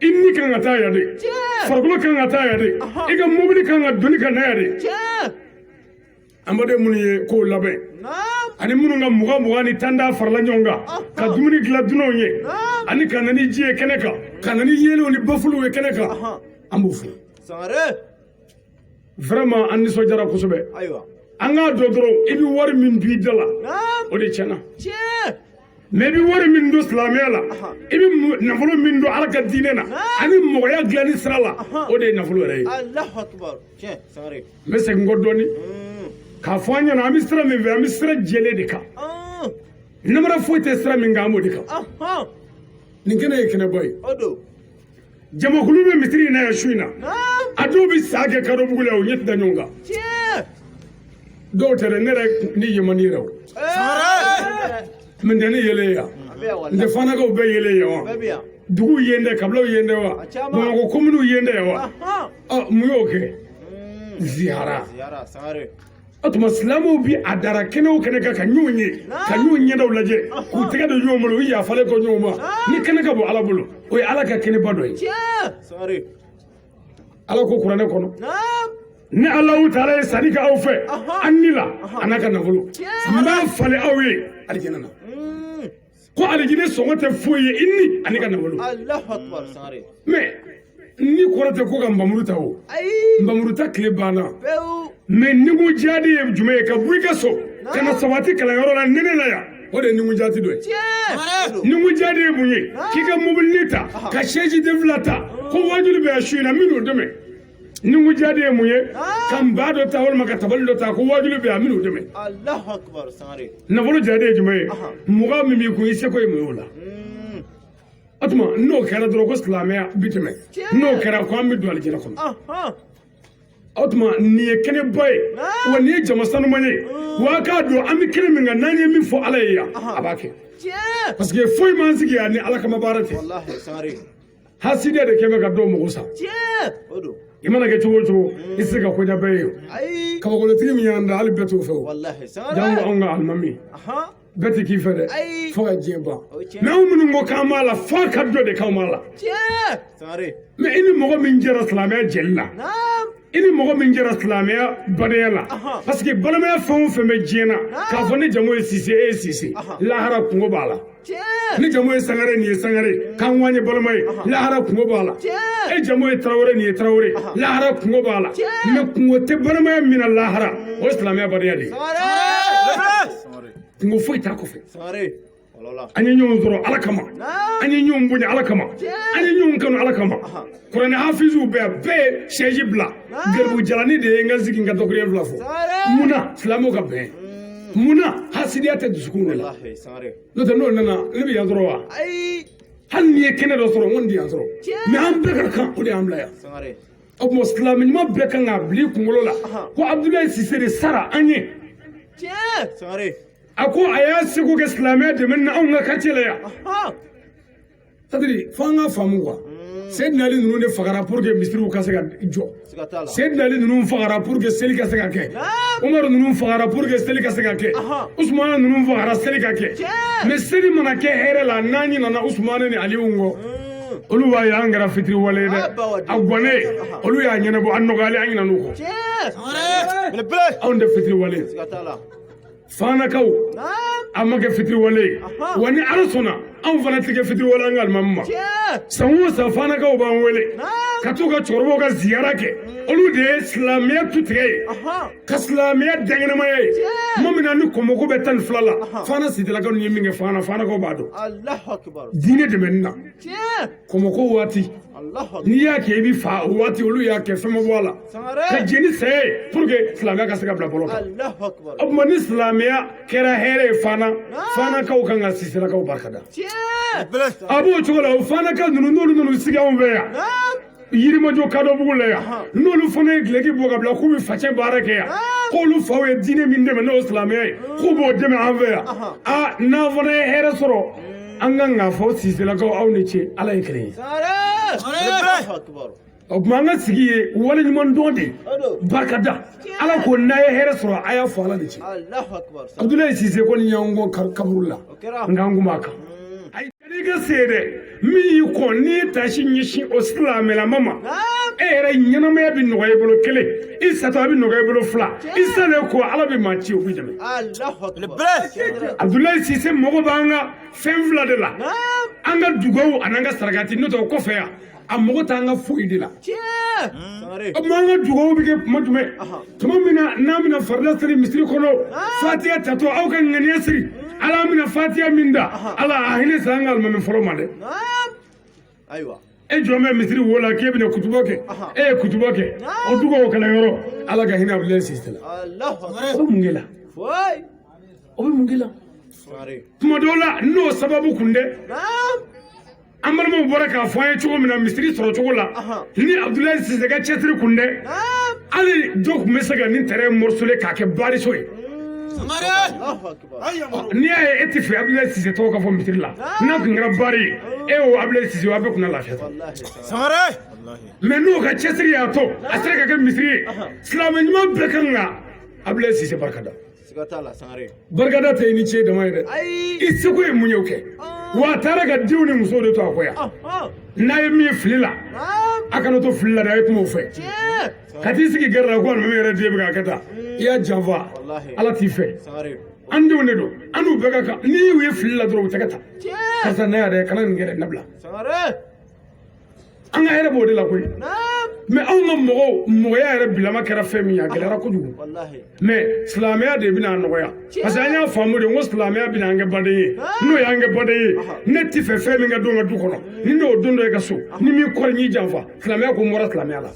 i ni kan ka taa yan de farikolo kan ka taa yan de i ka mobili kan ka doni ka na yan de anbaden minnu ye kow labɛn ani minnu ka 20 ni 10 da farala ɲɔgɔn kan ka dumuni dilan dunanw ye ani ka na ni ji ye kɛnɛ kan ka na ni yelenw ni bafuliw ye kɛnɛ kan an b'u fo vraiment an nisɔndiyara kosɛbɛ an k'a dɔn dɔrɔn i bɛ wari min don i da la o de tiɲɛna mais i bɛ wari min don silamɛya la i bɛ nafolo min don Ala ka diinɛ na ani mɔgɔya dilanni sira la o de ye nafolo yɛrɛ ye n bɛ segin kɔ dɔɔnin k'a fɔ an ɲɛna an bɛ sira min fɛ an bɛ sira jɛlen de kan namara foyi tɛ sira min kan an b'o de kan nin kɛnɛ ye kɛnɛba ye jamakulu bɛ misiri in na yan su in na a dɔw bɛ sa kɛ kadɔbugu la o ɲɛ tɛ da ɲɔgɔn kan dɔw tɛ dɛ ne yɛrɛ ni yemani yɛrɛ o mɛ n tɛ ne yelen yan n tɛ fanakaw bɛɛ yelen yan wa duguw yen dɛ kabilaw yen dɛ wa bamakɔ kominiw yen dɛ wa mun y'o kɛ ziyara o tuma silamɛw bi a dara kɛnɛ o kɛnɛ kan ka ɲɔgɔn ye ka ɲɔgɔn ɲɛdaw lajɛ k'u tɛgɛ don ɲɔgɔn bolo u yafalen kɔ ɲɔgɔn ma ni kɛnɛ ka bɔ Ala bolo o ye Ala ka kɛnɛba dɔ ye Ala ko kuranɛ kɔnɔ ni Alahu Taala ye sanni kɛ aw fɛ an ni la a n'a ka nafolo n b'a falen aw ye alijana na ko alijine sɔngɔ tɛ foyi ye i ni ani ka nafolo Allahu akbar sangare. mais ni kɔrɔ tɛ ko ka nbamuru ta o nbamuru ta tile banna mais ningu jadi ye jumɛn ye ka bɔ i ka so ka na sabati kalanyɔrɔ la nɛnɛ la yan o de ye ningu jati dɔ ye ningu jadi ye mun ye k'i ka mobili ta ka sɛji den fila ta ko wajuli bɛ su in na minnu dɛmɛ ningu jadi ye mun ye ka nba dɔ ta walima ka tabali dɔ ta ko wajuli bɛ yan minnu dɛmɛ Allahu akbar sangare. nafolo jadi ye jumɛn ye mɔgɔ min b'i kun i seko ye mun ye o la o tuma n'o kɛra dɔrɔn ko silamɛya bi tɛmɛ n'o kɛra ko an bɛ don alijɛnɛ kɔnɔ o tuma nin ye kɛnɛba ye wa nin ye jama sanuman ye wa k'a dɔn an bɛ kɛnɛ min kan n'an ye min fɔ ala ye yan a b'a kɛ parce que foyi m'an sigi yan ni ala kama baara tɛ Wallahi sangare. hasidiya de kɛ bɛ ka dɔw mago sa Odo. i mana kɛ cogo o cogo i tɛ se ka koɲa bɛɛ ye o kabakolotigi min y'an da hali bɛɛ t'o fɛ o Wallahi sangare. jango anw ka alimami bɛɛ tɛ k'i fɛ dɛ fo ka diɲɛ ban mais anw minnu ko k'an b'a la f'a ka dɔ de k'anw b'a la Sangare. mais i ni mɔgɔ min jɛra silamɛya jɛli la i ni mɔgɔ min jɛra silamɛya badenya la parce que balimaya fɛn o fɛn bɛ diɲɛ na k'a fɔ ne jamu ye sise e ye sise lahara kungo b'a la ne jamu ye sangare nin ye sangare k'an ŋɔɲɛ balima ye lahara kungo b'a la e jamu ye tarawele nin ye tarawele lahara kungo b'a la mais kungo tɛ balimaya min na lahara o ye silamɛya badenya de ye kungo foyi t'a kɔfɛ Sangare. Walola. an ye ɲɔgɔn sɔrɔ ala kama an ye ɲɔgɔn bonya ala kama an ye ɲɔgɔn kanu ala kama kuranɛ hafizuw bɛɛ ye sɛji bila garibu jalani de ye n ka sigi n ka dɔgɔkɛ fila fɔ munna silamɛw ka bɛn munna hasidiya tɛ dusukun de la Wallahi sangare. n'o tɛ n'o nana ne bɛ yan sɔrɔ wa hali n'i ye kɛnɛ dɔ sɔrɔ n ko nin tɛ yan sɔrɔ mais an bɛɛ ka kan o de y'an bila yan Sangare. o tuma silamɛ ɲuman bɛɛ kan k'a bila i kunkolo la ko abudulayi sise de sara an ye Sangare. a ko a y'a seko kɛ silamɛya dɛmɛ na anw ka quartier la yan c'est-à-dire fo an ka faamu quoi Seydina Ali ninnu de fagara pour que misiriw ka se ka jɔ Sigatala. Seydina Ali ninnu fagara pour que seli ka se ka kɛ Umar ninnu fagara pour que seli ka se ka kɛ Usmane ninnu fagara seli ka kɛ mais seli mana kɛ hɛrɛ la n'an ɲinana Usmane ni Aliyu kɔ olu b'a yira an kɛra fitiri wale ye dɛ a gɔnnen olu y'a ɲɛnabɔ an nɔgɔyalen an ɲinan'u kɔ anw tɛ fitiri wale ye Sigatala. fanakaw a ma kɛ fitiri wale ye wa ni ala sɔnna anw fana tɛ kɛ fitiri wale an ka alimami ma san o san fanakaw b'an wele ka t'u ka cɛkɔrɔbaw ka ziyara kɛ olu de ye silamɛya tutigɛ ye ka silamɛya dɛngɛnɛmaya ye tuma min na ni kɔmɔko bɛ 12 la fana sitilakaw ye min kɛ fanakaw b'a dɔn Allahu akbar. diinɛ dɛmɛni na kɔmɔko waati Allahu akbar. n'i y'a kɛ i bɛ fa o waati olu y'a kɛ fɛn ma bɔ a la Sangare. ka jɛn ni saya ye pour que silamɛya ka se ka bila bɔlɔ kan Allahu akbar. o tuma ni silamɛya kɛra hɛrɛ ye fanakaw kan ka siselakaw barikada a b'o cogo la o fanaka ninnu n'olu nana sigi anw fɛ yan yirimajɔ kadɔbugu la yan n'olu fana ye gileki bɔ ka bila k'u bɛ facɛ baara kɛ yan k'olu faw ye diinɛ min dɛmɛ n'o silamɛya ye k'u b'o dɛmɛ an fɛ yan n'an fana ye hɛrɛ sɔrɔ an kan k'a fɔ siselakaw aw ni ce ala ye kelen ye Allahu akbar. o tuma an ka sigi ye waleɲuman dɔn de barikada ala ko n'a ye hɛrɛ sɔrɔ a y'a fɔ ala de ci Allahu akbar. abudulayi sise ko ni y'an kɔ kaburu la nka an kun b'a kan ayi i ka se dɛ min y'i kɔn n'i ye tasi ɲɛsin o silamɛlama ma e yɛrɛ ɲɛnamaya bɛ nɔgɔya i bolo kelen i satɔ a bɛ nɔgɔya i bolo fila i salen ko ala bɛ maa ci o bɛ dɛmɛ Allahu akbar. abudulayi sise mago b'an ka fɛn fila de la an ka dugawu an'an ka sarakati n'o tɛ o kɔfɛ yan a mago t'an ka foyi de la Sangare. o tuma an ka dugawu bɛ kɛ tuma jumɛn tuma min na n'an bɛna farida siri misiri kɔnɔ fatiya tatɔ aw ka ŋaniya siri ala bɛna fatiya min da ala a hinɛ sa an ka alimami fɔlɔ ma dɛ Aywa. e jɔn bɛ misiri wo la k'e bɛna kutuba kɛ e ye kutuba kɛ o dugawu kalanyɔrɔ ala ka hinɛ abudulayi sise la Allahu akbar. o bɛ mun kɛ la Foy. o bɛ mun kɛ la Sangare. tuma dɔw la n'o sababu kun dɛ an balimaw bɔra k'a fɔ an ye cogo min na misiri sɔrɔ cogo la ni abudulayi sise ka cɛsiri kun dɛ hali dɔ tun bɛ se ka nin tɛrɛ morcelé k'a kɛ baariso ye Allahu akbar. n'i y'a ye e tɛ fɛ abudulayi sise tɔgɔ ka fɔ misiri la n'a tun kɛra baari ye e o abudulayi sise a bɛ kunna lafiya Sangare. mais n'o ka cɛsiri y'a to a sera ka kɛ misiri ye silamɛ ɲuman bɛɛ kan ka abudulayi sise barikada Sigatala. Sangare. barikada tɛ i ni ce dama ye dɛ i seko ye mun ye o kɛ wa a taara ka denw ni musow de to a kɔ yan n'a ye min fili la a kana to fili la dɛ a ye kuma o fɛ ka t'i sigi gɛrɛ la ko alimami yɛrɛ den bɛ k'a kɛ tan i y'a janfa ala t'i fɛ Sangare. an denw de don an n'u bɛɛ ka kan n'i y'u ye fili la dɔrɔn u tɛgɛ ta karisa ne yɛrɛ kana nin kɛ dɛ nabila an ka hɛrɛ b'o de la koyi mais anw ka mɔgɔya yɛrɛ bilama kɛra fɛn min ye a gɛlɛyara kojugu mais silamɛya de bɛna nɔgɔya parce que an y'a faamu de ko silamɛya bɛna an kɛ baden ye n'o y'an kɛ baden ye ne tɛ fɛ fɛn min ka don ka du kɔnɔ ni n'o don dɔ i ka so ni min kɔrɔ n'i janfa silamɛya ko n bɔra silamɛya la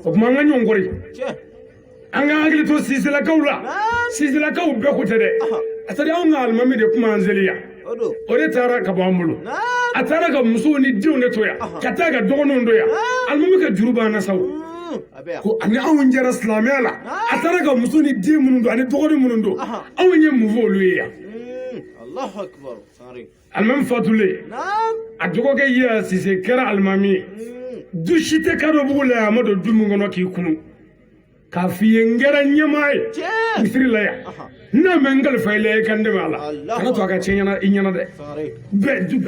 o tuma an ka ɲɔgɔn kɔri an ka hakili to siselakaw la siselakaw bɛɛ ko tɛ dɛ c'est à dire anw ka alimami de kuma an seliya o de taara ka bɔ an bolo a taara ka musow ni denw de to yan ka taa ka dɔgɔninw to yan alimami ka juru b'an na sa o ko ani anw jɛra silamɛya la a taara ka muso ni den minnu don ani dɔgɔnin minnu don anw ye mun fɔ olu ye yan alimami fatulen a dɔgɔkɛ Yiya Sise kɛra alimami ye du si tɛ Kadɔbugu la yan a ma don du min kɔnɔ k'i kunu k'a f'i ye n kɛra ɲɛmaa ye misiri la yan n'a mɛ n kalifa i la i ka n dɛmɛ a la kana to a ka tiɲɛ i ɲɛna dɛ bɛɛ du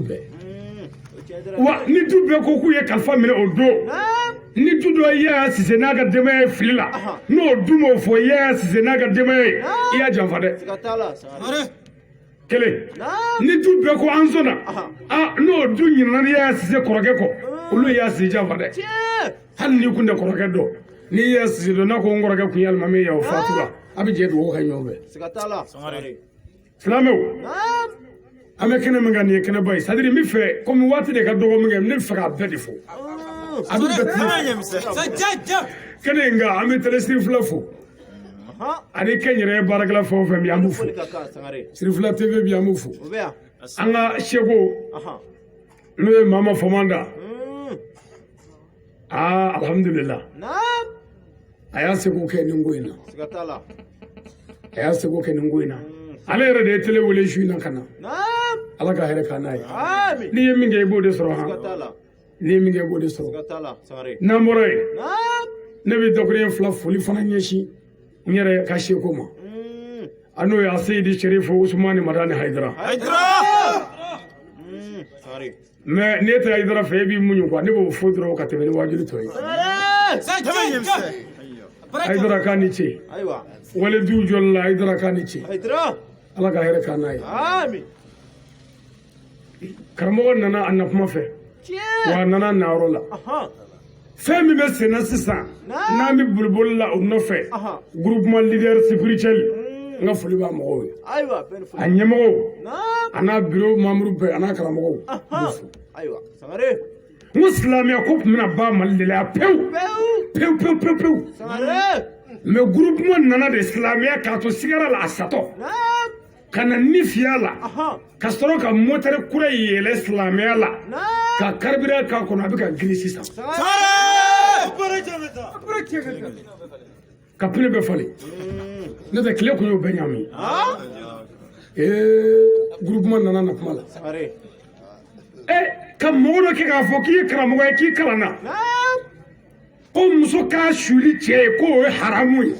bɛɛ wa ni du bɛɛ ko k'u ye kalifa minɛ o don ni du dɔ Yiya Sise n'a ka denbaya ye fili la n'o du m'o fɔ Yiya Sise n'a ka denbaya ye i y'a janfa dɛ kelen ni du bɛɛ ko an sɔnna n'o du ɲinana ni Yiya Sise kɔrɔkɛ kɔ olu Yiya Sise janfa dɛ hali n'i kun tɛ kɔrɔkɛ dɔn ni Yiya Sise dɔn n'a ko n kɔrɔkɛ kun ye alimami ye o fatura a bɛ jɛ dugawu kɛ ɲɔgɔn fɛ silamɛw an bɛ kɛnɛ min kan nin ye kɛnɛba ye c'est à dire n bɛ fɛ komi waati de ka dɔgɔ min kɛ ne bɛ fɛ k'a bɛɛ de fɔ a bɛ bɛɛ tilen kɛnɛ in kan an bɛ tɛlɛ Sirifila fo ani kɛnyɛrɛye baarakɛla fɛn o fɛn bɛ an b'u fo Sirifila TV bi an b'u fo an ka seko n'o ye Mama Famanda alhamdulillah a y'a seko kɛ nin ko in na ale yɛrɛ de ye télé wele su in na ka na ala ka hɛrɛ k'an n'a ye n'i ye min kɛ i b'o de sɔrɔ n'i ye min kɛ i b'o de sɔrɔ n'an bɔra yen ne bɛ dɔgɔkun fila foli fana ɲɛsin n yɛrɛ ka seko ma a n'o ye a Seyidi Sherif Usumani Madani Hayidara mais n'e tɛ Hayidara fɛ e b'i muɲu quoi ne b'o fɔ dɔrɔn ka tɛmɛ ni wajibi tɔ ye Hayidara k'a ni ce wale du jɔli la Hayidara k'a ni ce ala ka hɛrɛ k'an n'a ye karamɔgɔ nana a na kuma fɛ wa a nana a nayɔrɔ la fɛn min bɛ sen na sisan n'an bɛ boliboli la o nɔfɛ groupement leader spirituel n ka foli b'a mɔgɔw ye a ɲɛmɔgɔw a n'a bureau membre bɛɛ a n'a karamɔgɔw n ko silamɛya ko tun bɛna ban Mali de la pewu mais groupement nana de silamɛya k'a to sigara la a satɔ ka na ni fiya la ka sɔrɔ ka moteur kura yɛlɛ silamɛya la ka carburant k'a kɔnɔ a bɛ ka gili sisan ka pneu bɛɛ falen n'o tɛ tile kun y'o bɛɛ ɲagami groupement nana na kuma la ka mɔgɔ dɔ kɛ k'a fɔ k'i ye karamɔgɔ ye k'i kalan na ko muso k'a suli cɛ ye k'o ye haramu ye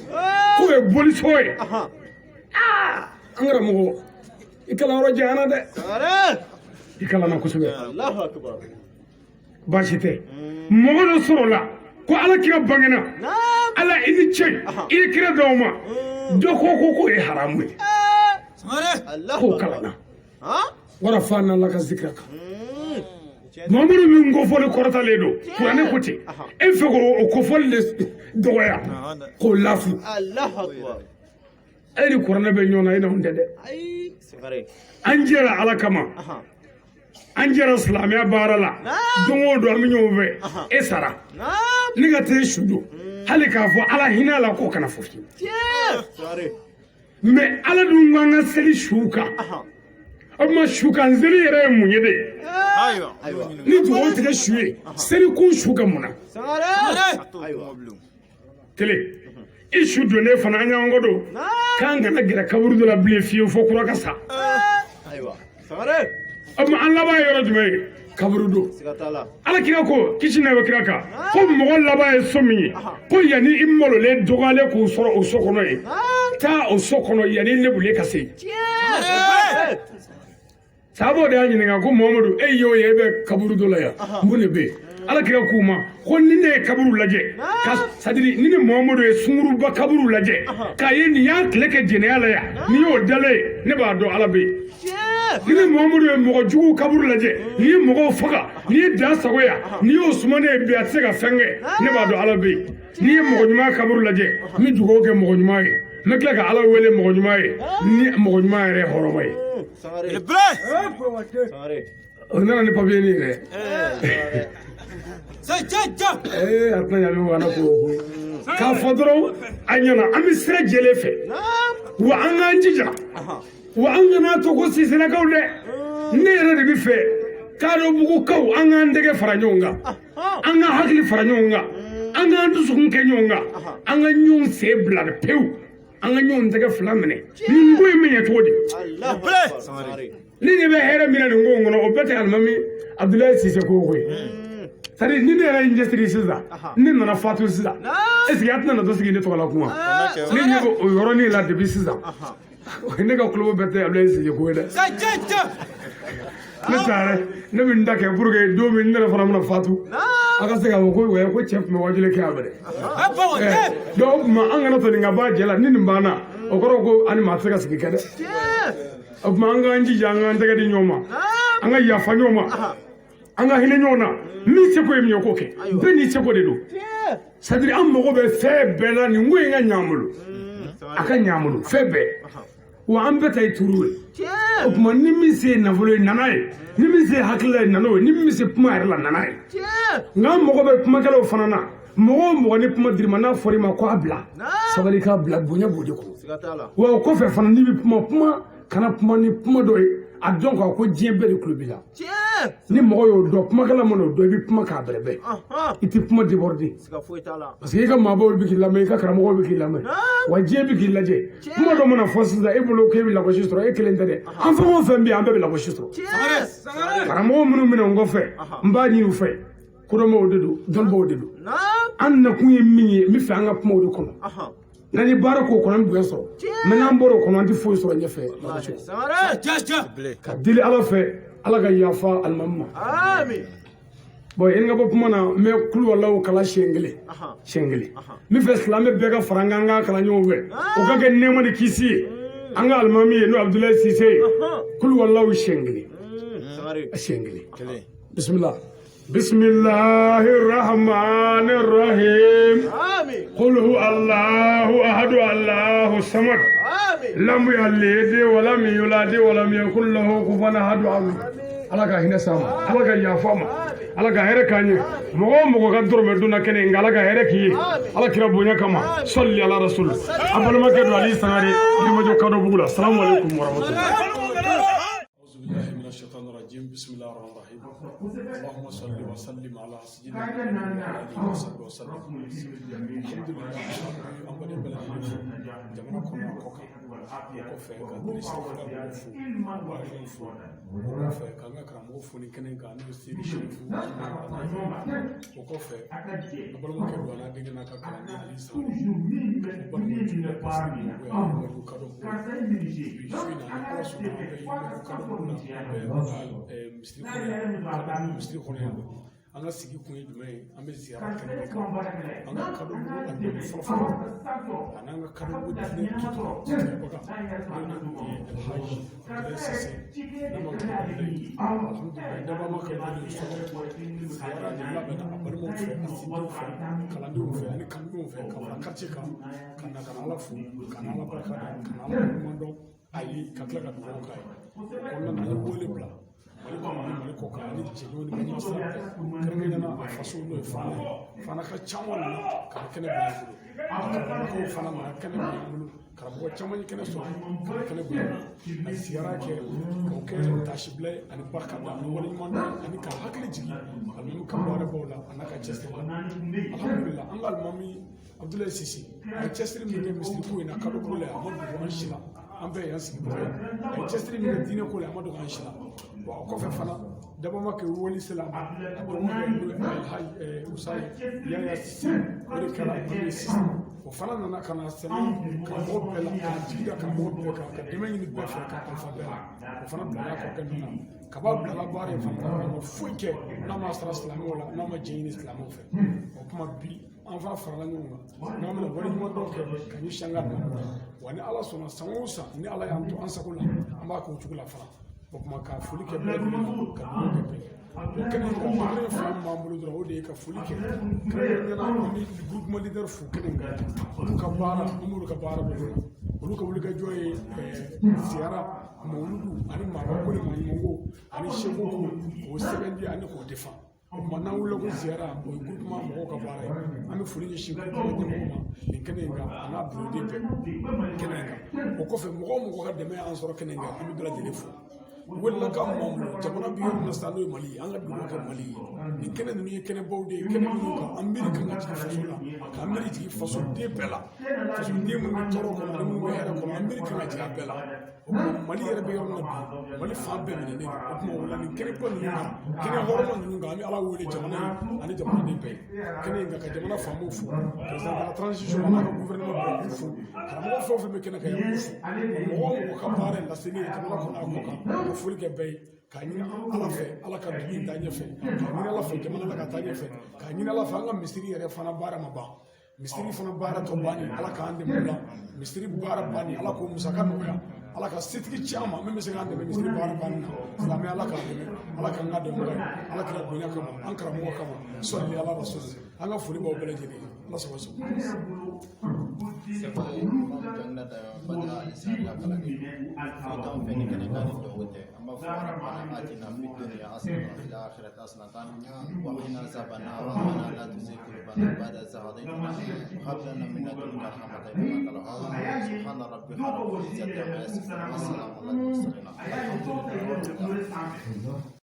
k'o ye boliso ye an karamɔgɔ i kalanyɔrɔ janyana dɛ i kalanna kosɛbɛ baasi tɛ mɔgɔ dɔ sɔrɔla ko ala kira bangena ala i ni cɛ i ye kira d'aw ma dɔ ko k'o ye haramu ye k'o kalanna wara fa n'ala ka zikira kan Mamuru min kofɔli kɔrɔtalen don kuranɛ ko ten e fɛ k'o kofɔli de dɔgɔya k'o lafu e ni kuranɛ bɛ ɲɔgɔn na e n'anw tɛ dɛ an jɛra ala kama an jɛra silamɛya baara la don o don an bɛ ɲɔgɔn fɛ e sara ne ka taa su don hali k'a fɔ ala hinɛ la k'o kana fɔ fiyewu mais ala dun k'an ka seli su kan o tuma su kan seli yɛrɛ ye mun ye de ni dugawu tigɛ su ye seli kun su ka mun na kelen i su donnen fana an y'an kɔ don k'an kana gɛrɛ kaburu dɔ la bilen fiyewu fo kura ka sa o tuma an laban ye yɔrɔ jumɛn ye kaburu don ala kira ko kisi n'a bɛ kira kan ko mɔgɔ laban ye so min ye ko yanni i malolen dɔgɔyalen k'o sɔrɔ o so kɔnɔ ye taa o so kɔnɔ yanni ne bulen ka se sahabaw de y'a ɲininka ko Muhamadu e y'o ye e bɛ kaburu dɔ la yan mun de bɛ yen ala kira kuma ko ni ne kaburu lajɛ ka sadiri ni Muhammadu ye sunguruba kaburu lajɛ k'a ye nin y'a tile kɛ jɛnɛya la yan ni y'o dalen ne b'a dɔn ala bɛ yen ni Muhammadu ye mɔgɔ jugu kaburu lajɛ ni ye mɔgɔw faga ni ye dan sagoya ni y'o sumanen ye bi a tɛ se ka fɛn kɛ ne b'a dɔn ala bɛ yen ni ye mɔgɔ ɲuman kaburu lajɛ n bɛ dugawu kɛ mɔgɔ ɲuman ye n bɛ tila ka ala wele mɔgɔ ɲuman ye ni mɔgɔ ɲuman yɛrɛ hɔrɔma ye o nana ni papiye ni yɛrɛ a tɛna ɲa min wana ko k'a fɔ dɔrɔn a ɲɛna an bɛ sira jɛlen fɛ wa an k'an jija wa an kana to ko siselakaw dɛ ne yɛrɛ de bɛ fɛ Kadɔbugukaw an k'an tɛgɛ fara ɲɔgɔn kan an ka hakili fara ɲɔgɔn kan an k'an dusukun kɛ ɲɔgɔn kan an ka ɲɔgɔn sen bila pewu an ka ɲɔgɔn tɛgɛ fila minɛ nin ko in bɛ ɲɛ cogo di ni ne bɛ hɛrɛ min na nin ko in kɔnɔ o bɛɛ tɛ alimami Abdulayi Sise ko koyi c'est à dire ni ne yɛrɛ ye n cɛsiri sisan ne nana fatu sisan est ce que a tɛna na to sigi ne tɔgɔ la kuma ne ɲɛ bɛ o yɔrɔnin la depuis sisan ne ka kulobo bɛɛ tɛ Abdulayi Sise ko ye dɛ ne taara ne bɛ n ta kɛ pour que don min ne yɛrɛ fana bɛna fatu a ka se k'a fɔ ko ko cɛ tun bɛ wajuli kɛ a bɛ dɛ donc o tuma an kana to nin ka bɔ a jɛ la ni nin banna o kɔrɔ ko ani maa tɛ se ka sigi kɛ dɛ o tuma an k'an jija an k'an tɛgɛ di ɲɔgɔn ma an ka yafa ɲɔgɔn ma an ka hinɛ ɲɔgɔn na min seko ye min ye k'o kɛ bɛɛ n'i seko de don c'est à dire an mago bɛ fɛn bɛɛ la nin ko in ka ɲɛ an bolo a ka ɲɛ an bolo fɛn bɛɛ wa an bɛɛ ta ye turu ye o tuma ni min se ye nafolo ye nana ye ni min se ye hakilila ye nana ye ni min se kuma yɛrɛ la nana ye nka an mago bɛ kumakɛlaw fana na mɔgɔ o mɔgɔ ni kuma dir'i ma n'a fɔra i ma ko a bila sabali k'a bila bonya b'o de kɔnɔ wa o kɔfɛ fana n'i bɛ kuma kana kuma ni kuma dɔ ye a dɔn k'a ko diɲɛ bɛɛ de tulo b'i la ni mɔgɔ y'o dɔn kumakɛla mana o dɔn i bɛ kuma k'a bɛrɛbɛn i tɛ kuma déborder parce que i ka maabaw bɛ k'i lamɛn i ka karamɔgɔw bɛ k'i lamɛn wa diɲɛ bɛ k'i lajɛ kuma dɔ mana fɔ sisan e bolo k'e bɛ lagosi sɔrɔ e kelen tɛ dɛ an fɛn o fɛn bɛ yen an bɛɛ bɛ lagosi sɔrɔ karamɔgɔ minnu bɛ na n kɔfɛ n b'a ɲini u fɛ kodɔnbaw de don dɔnnibaw de don an nakun ye min ye n bɛ fɛ an ka kuma o de kɔnɔ n'an ye baara k'o kɔnɔ an bɛ bonya sɔrɔ mɛ n'an bɔra o kɔnɔ an tɛ foyi sɔrɔ ɲɛfɛ ka deli ala fɛ ala ka yafa alimami ma bon n ka bɔ kuma na n bɛ kuluwalaw kalan siɲɛ kelen n bɛ fɛ silamɛ bɛɛ ka fara an kan an ka kalan ɲɔgɔn fɛ o ka kɛ nɛɛma ni kisi ye an ka alimami ye n'o ye Abdulayi Sise ye kuluwalaw siɲɛ kelen bisimila بسم الله الرحمن الرحيم قل هو الله أحد الله الصمد لم يلد ولم يولد ولم يكن له كفوا أحد ala ka hinɛ sama ala ka yafa ma ala ka hɛrɛ k'an ye mɔgɔ o mɔgɔ ka dɔrɔmɛ donna kɛnɛ nka ala ka hɛrɛ k'i ye ala kira bonya kama sɔli ala rasul a balimakɛ don ali sangare yirimajɔ kadɔbugu la salamu aleykum warahmatulah بسم الله الرحمن الرحيم اللهم صل وسلم على سيدنا محمد وصحبه وسلم الحمد لله أمبر بلاد جمعنا كنا كوكا وكفى كدرس وفو وكفى كنا كرام وفو نكنا كانوا يستيري شنفو وكفى أبلغ كدوانا دينا ككرام علي سلام وبلغ كدوانا بسمي ويا كدوم يشوفنا نقصنا كدوم misiri kɔnɔ yan an ka sigi kun ye jumɛn ye an bɛ ziyara kɛnɛ de kan an ka kadɔbugu a dɔnni fɔlɔfɔlɔ a n'an ka kadɔbugu diinɛ tuturabaga n'o ye Alhaji Abdulayi Sise n'an ma kadɔbugu alhamdulilayi daba ma kadɔbugu sɔrɔ ziyara de labɛnna a balimaw fɛ a sindiw fɛ kalandenw fɛ ani kanudenw fɛ ka fara quartier kan ka na ka na Ala fo ka na Ala barika da ka na Ala ɲuman dɔn a ye ka tila ka dugawu k'a ye kɔnɔna na an ye wele bila Mali kɔ kan ani jɛɲɔgɔn ni ɲɔgɔn sira kɛrɛnkɛrɛnnena a faso n'o ye fana ka caman nana ka kɛnɛ bɛ yan bolo karamɔgɔw fana nana kɛnɛ bɛ yan bolo karamɔgɔ caman ye kɛnɛ sɔrɔ ka kɛnɛ bɛ yan a ye ziyara kɛ k'o kɛ tasibila ye ani barika da ani waleɲuman dɔn ani ka hakili jigin alimami ka baara baw la a n'a ka cɛsiri la alhamdulilah an ka alimami Abdulayi Sise a ye cɛsiri min kɛ misiri ko in na kadɔbugu la a ma dogo an si la an bɛɛ y'an sigi baga ye a ye cɛsiri min kɛ diinɛ ko la a ma dogo an si la bon o kɔfɛ fana daba ma ke woli sila ko mo ke hay usay ya ya si ko kala ko si o fana nana kana sɛnɛ ka mɔgɔ bɛɛ la ka jigida ka mɔgɔ bɛɛ kan ka dɛmɛ ɲini bɛɛ fɛ ka kalifa bɛɛ la o fana bilala kɔ kɛ nuna kaba bilala baara in fana na ma foyi kɛ n'a ma sara silamɛw la n'a ma jɛ ɲini silamɛw fɛ o kuma bi an fana farala ɲɔgɔn kan n'an bɛna wale ɲuman dɔw kɛ ka ɲɛsin an ka dama wa ni ala sɔnna san o san ni ala y'an to an sago la an b'a kɛ o cogo la fana o kuma ka foli kɛ bɛɛ lajɛlen ka dugawu kɛ bɛɛ o kɛnɛ ka fila min b'an bolo dɔrɔn o de ye ka foli kɛ kɛrɛnkɛrɛnnenya an bɛ groupement leader fo kɛnɛ kan olu ka baara an b'olu ka baara bolo olu ka wulikajɔ ye ziyara mawuludu ani maabako ni maɲumanko ani seko ko k'o sɛbɛndi ani k'o defan o tuma n'an wulila ko ziyara o ye groupement mɔgɔw ka baara ye an bɛ foli ɲɛsin groupement ɲɛmɔgɔw ma nin kɛnɛ in kan a n'a buloden bɛɛ kɛnɛ in kan o kɔfɛ mɔgɔ o mɔgɔ ka dɛmɛ y'an sɔrɔ kɛnɛ in kan an bɛ bɛɛ lajɛlen fo wala ka mamu jamana bi yɔrɔ min sa n'o ye Mali an ka dugu kɛ Mali ye nin kɛnɛ ninnu ye kɛnɛbaw de ye kɛnɛ minnu kan an miiri kan ka jigin faso la k'an miiri jigin fasoden bɛɛ la fasoden minnu bɛ tɔɔrɔ kɔnɔ ani minnu bɛ hɛrɛ kɔnɔ an miiri kan ka jigin a bɛɛ la o kuma Mali yɛrɛ bɛ yɔrɔ min na bi Mali fan bɛɛ minɛnen don o kuma o la nin kɛnɛba ninnu kan kɛnɛ hɔrɔnma ninnu kan an bɛ Ala wele jamana ye ani jamanaden bɛɛ kɛnɛ in kan ka jamana faamaw fo président de la transition n'a ka gouvernement bɛɛ k'u fo karamɔgɔ fɛn o fɛn bɛ kɛnɛ kan yan k'u fo mɔgɔ o mɔgɔ ka baara in lase ne ye jamana kɔnɔ a kɔ kan foli kɛ bɛɛ ye k'a ɲini ala fɛ ala ka dugu in taa ɲɛfɛ k'a ɲini ala fɛ jamana la ka taa ɲɛfɛ k'a ɲini ala fɛ an ka misiri yɛrɛ fana baara ma ban misiri fana baara tɔ banni ala k'an dɛmɛ o la misiri baara banni ala k'o musaka nɔgɔya ala ka setigi ci an ma min bɛ se k'an dɛmɛ misiri baara banni na silamɛ ala k'an dɛmɛ ala k'an ka dɛmɛ ala kira bonya kama an karamɔgɔ kama sɔli ala ka sɔli an ka foli b'aw bɛɛ lajɛlen ala sago sago ربنا آتنا في الدنيا حسنة وفي الآخرة حسنة وقنا عذاب النار ربنا لا تزغ قلوبنا بعد إذ هديتنا وهب لنا من لدنك رحمة إنك أنت الوهاب سبحان ربك رب العزة عما يصفون وسلام على المرسلين الحمد لله رب العالمين